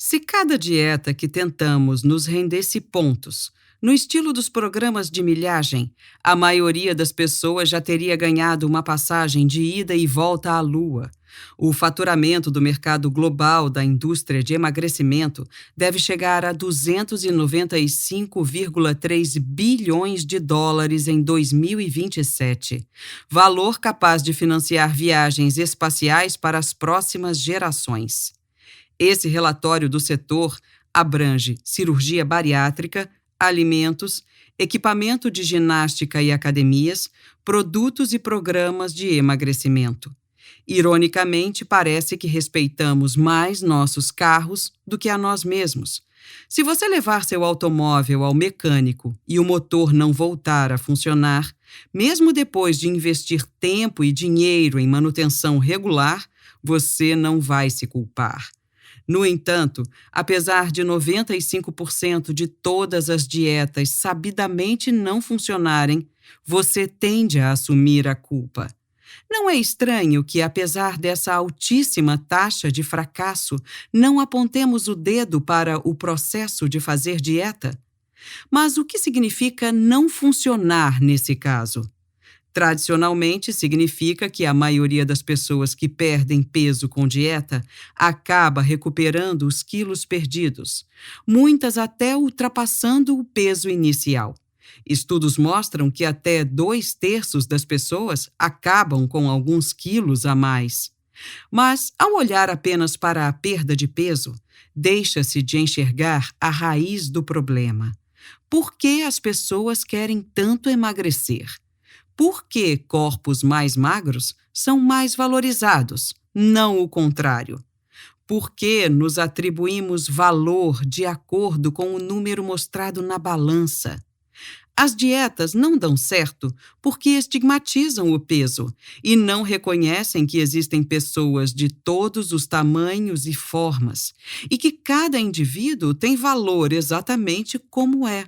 Se cada dieta que tentamos nos rendesse pontos, no estilo dos programas de milhagem, a maioria das pessoas já teria ganhado uma passagem de ida e volta à Lua. O faturamento do mercado global da indústria de emagrecimento deve chegar a 295,3 bilhões de dólares em 2027, valor capaz de financiar viagens espaciais para as próximas gerações. Esse relatório do setor abrange cirurgia bariátrica, alimentos, equipamento de ginástica e academias, produtos e programas de emagrecimento. Ironicamente, parece que respeitamos mais nossos carros do que a nós mesmos. Se você levar seu automóvel ao mecânico e o motor não voltar a funcionar, mesmo depois de investir tempo e dinheiro em manutenção regular, você não vai se culpar. No entanto, apesar de 95% de todas as dietas sabidamente não funcionarem, você tende a assumir a culpa. Não é estranho que, apesar dessa altíssima taxa de fracasso, não apontemos o dedo para o processo de fazer dieta? Mas o que significa não funcionar nesse caso? Tradicionalmente, significa que a maioria das pessoas que perdem peso com dieta acaba recuperando os quilos perdidos, muitas até ultrapassando o peso inicial. Estudos mostram que até 2/3 das pessoas acabam com alguns quilos a mais. Mas, ao olhar apenas para a perda de peso, deixa-se de enxergar a raiz do problema. Por que as pessoas querem tanto emagrecer? Por que corpos mais magros são mais valorizados, não o contrário? Por que nos atribuímos valor de acordo com o número mostrado na balança? As dietas não dão certo porque estigmatizam o peso e não reconhecem que existem pessoas de todos os tamanhos e formas e que cada indivíduo tem valor exatamente como é.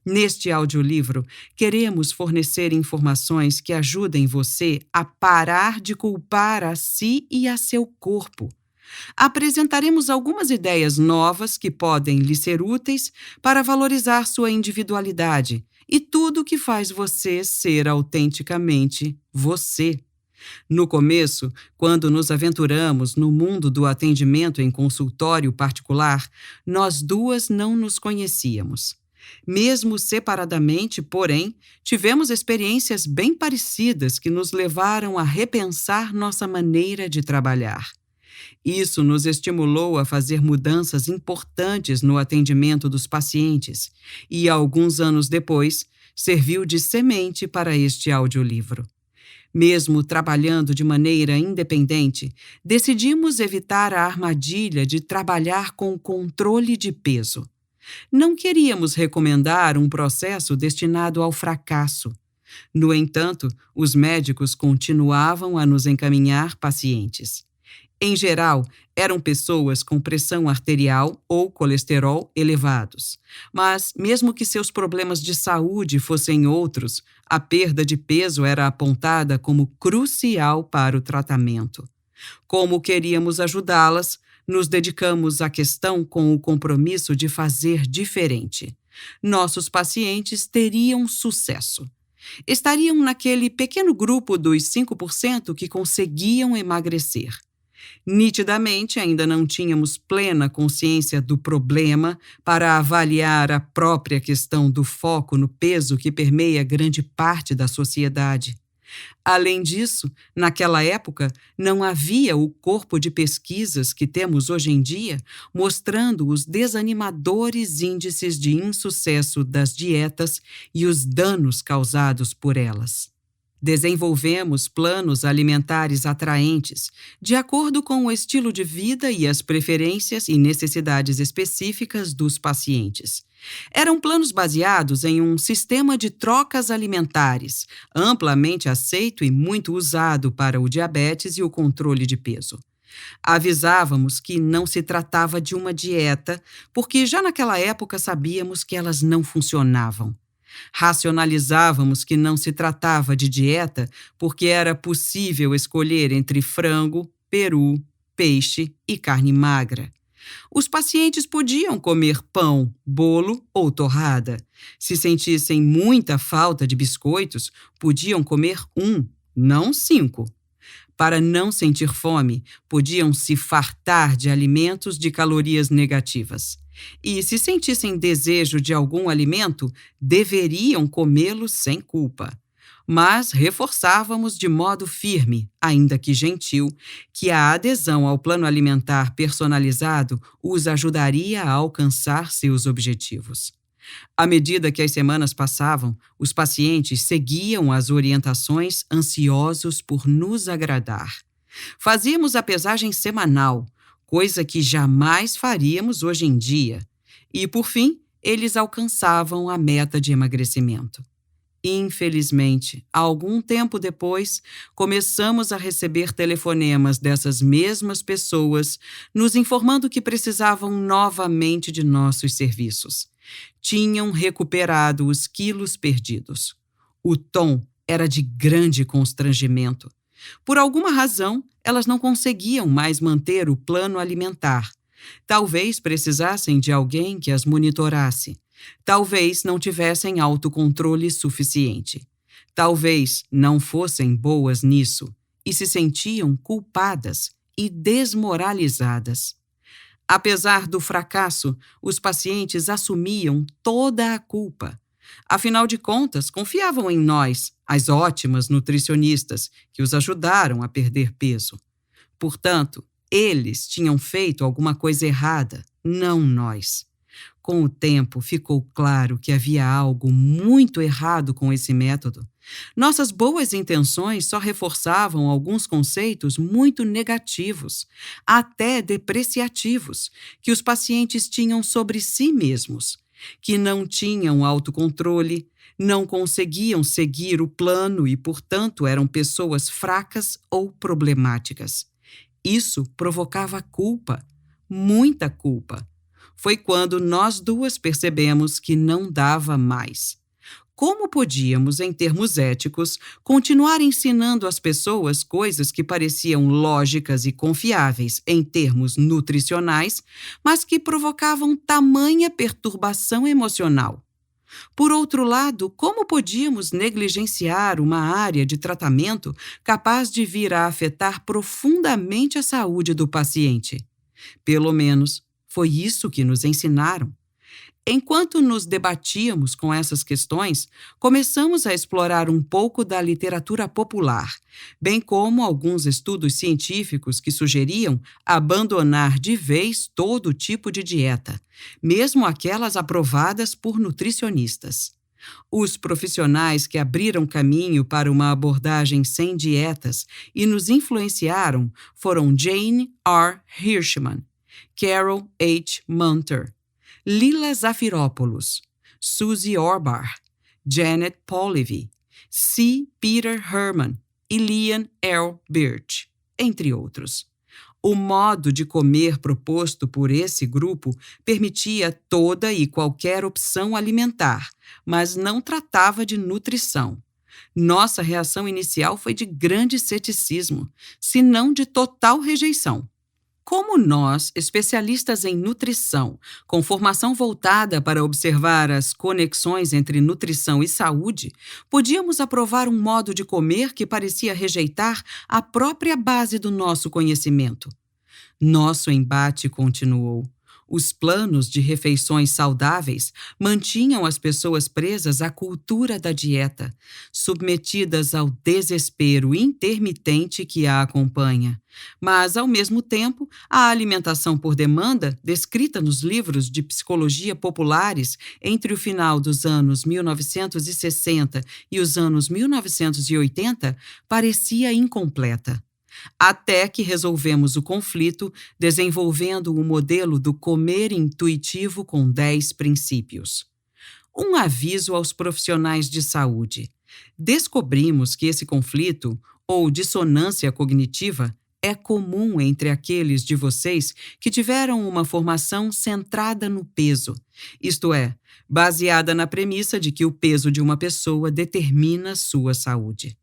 Neste audiolivro, queremos fornecer informações que ajudem você a parar de culpar a si e a seu corpo. Apresentaremos algumas ideias novas que podem lhe ser úteis para valorizar sua individualidade e tudo o que faz você ser autenticamente você. No começo, quando nos aventuramos no mundo do atendimento em consultório particular, nós duas não nos conhecíamos. Mesmo separadamente, porém, tivemos experiências bem parecidas que nos levaram a repensar nossa maneira de trabalhar. Isso nos estimulou a fazer mudanças importantes no atendimento dos pacientes e, alguns anos depois, serviu de semente para este audiolivro. Mesmo trabalhando de maneira independente, decidimos evitar a armadilha de trabalhar com controle de peso. Não queríamos recomendar um processo destinado ao fracasso. No entanto, os médicos continuavam a nos encaminhar pacientes. Em geral, eram pessoas com pressão arterial ou colesterol elevados. Mas, mesmo que seus problemas de saúde fossem outros, a perda de peso era apontada como crucial para o tratamento. Como queríamos ajudá-las, nos dedicamos à questão com o compromisso de fazer diferente. Nossos pacientes teriam sucesso. Estariam naquele pequeno grupo dos 5% que conseguiam emagrecer. Nitidamente, ainda não tínhamos plena consciência do problema para avaliar a própria questão do foco no peso que permeia grande parte da sociedade. Além disso, naquela época, não havia o corpo de pesquisas que temos hoje em dia, mostrando os desanimadores índices de insucesso das dietas e os danos causados por elas. Desenvolvemos planos alimentares atraentes, de acordo com o estilo de vida e as preferências e necessidades específicas dos pacientes. Eram planos baseados em um sistema de trocas alimentares, amplamente aceito e muito usado para o diabetes e o controle de peso. Avisávamos que não se tratava de uma dieta, porque já naquela época sabíamos que elas não funcionavam. Racionalizávamos que não se tratava de dieta porque era possível escolher entre frango, peru, peixe e carne magra. Os pacientes podiam comer pão, bolo ou torrada. Se sentissem muita falta de biscoitos, podiam comer um, não 5. Para não sentir fome, podiam se fartar de alimentos de calorias negativas. E se sentissem desejo de algum alimento, deveriam comê-lo sem culpa. Mas reforçávamos de modo firme, ainda que gentil, que a adesão ao plano alimentar personalizado os ajudaria a alcançar seus objetivos. À medida que as semanas passavam, os pacientes seguiam as orientações ansiosos por nos agradar. Fazíamos a pesagem semanal, coisa que jamais faríamos hoje em dia. E, por fim, eles alcançavam a meta de emagrecimento. Infelizmente, algum tempo depois, começamos a receber telefonemas dessas mesmas pessoas nos informando que precisavam novamente de nossos serviços. Tinham recuperado os quilos perdidos. O tom era de grande constrangimento. Por alguma razão, elas não conseguiam mais manter o plano alimentar. Talvez precisassem de alguém que as monitorasse. Talvez não tivessem autocontrole suficiente. Talvez não fossem boas nisso e se sentiam culpadas e desmoralizadas. Apesar do fracasso, os pacientes assumiam toda a culpa. Afinal de contas, confiavam em nós, as ótimas nutricionistas, que os ajudaram a perder peso. Portanto, eles tinham feito alguma coisa errada, não nós. Com o tempo, ficou claro que havia algo muito errado com esse método. Nossas boas intenções só reforçavam alguns conceitos muito negativos, até depreciativos, que os pacientes tinham sobre si mesmos, que não tinham autocontrole, não conseguiam seguir o plano e, portanto, eram pessoas fracas ou problemáticas. Isso provocava culpa, muita culpa. Foi quando nós duas percebemos que não dava mais. Como podíamos, em termos éticos, continuar ensinando às pessoas coisas que pareciam lógicas e confiáveis em termos nutricionais, mas que provocavam tamanha perturbação emocional? Por outro lado, como podíamos negligenciar uma área de tratamento capaz de vir a afetar profundamente a saúde do paciente? Pelo menos, foi isso que nos ensinaram. Enquanto nos debatíamos com essas questões, começamos a explorar um pouco da literatura popular, bem como alguns estudos científicos que sugeriam abandonar de vez todo tipo de dieta, mesmo aquelas aprovadas por nutricionistas. Os profissionais que abriram caminho para uma abordagem sem dietas e nos influenciaram foram Jane R. Hirschman, Carol H. Munter, Lila Zafiropoulos, Susie Orbar, Janet Polivy, C. Peter Herman e Lian L. Birch, entre outros. O modo de comer proposto por esse grupo permitia toda e qualquer opção alimentar, mas não tratava de nutrição. Nossa reação inicial foi de grande ceticismo, se não de total rejeição. Como nós, especialistas em nutrição, com formação voltada para observar as conexões entre nutrição e saúde, podíamos aprovar um modo de comer que parecia rejeitar a própria base do nosso conhecimento? Nosso embate continuou. Os planos de refeições saudáveis mantinham as pessoas presas à cultura da dieta, submetidas ao desespero intermitente que a acompanha. Mas, ao mesmo tempo, a alimentação por demanda, descrita nos livros de psicologia populares entre o final dos anos 1960 e os anos 1980, parecia incompleta. Até que resolvemos o conflito desenvolvendo o modelo do comer intuitivo com 10 princípios. Um aviso aos profissionais de saúde. Descobrimos que esse conflito, ou dissonância cognitiva, é comum entre aqueles de vocês que tiveram uma formação centrada no peso, isto é, baseada na premissa de que o peso de uma pessoa determina sua saúde.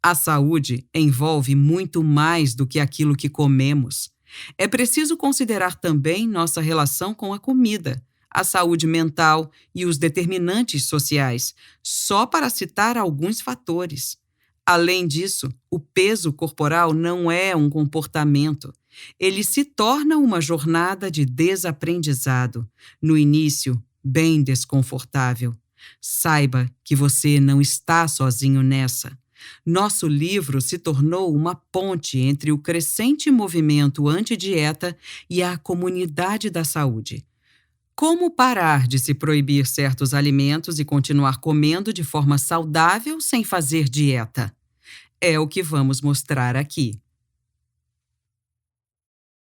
A saúde envolve muito mais do que aquilo que comemos. É preciso considerar também nossa relação com a comida, a saúde mental e os determinantes sociais, só para citar alguns fatores. Além disso, o peso corporal não é um comportamento. Ele se torna uma jornada de desaprendizado, no início, bem desconfortável. Saiba que você não está sozinho nessa. Nosso livro se tornou uma ponte entre o crescente movimento anti-dieta e a comunidade da saúde. Como parar de se proibir certos alimentos e continuar comendo de forma saudável sem fazer dieta? É o que vamos mostrar aqui.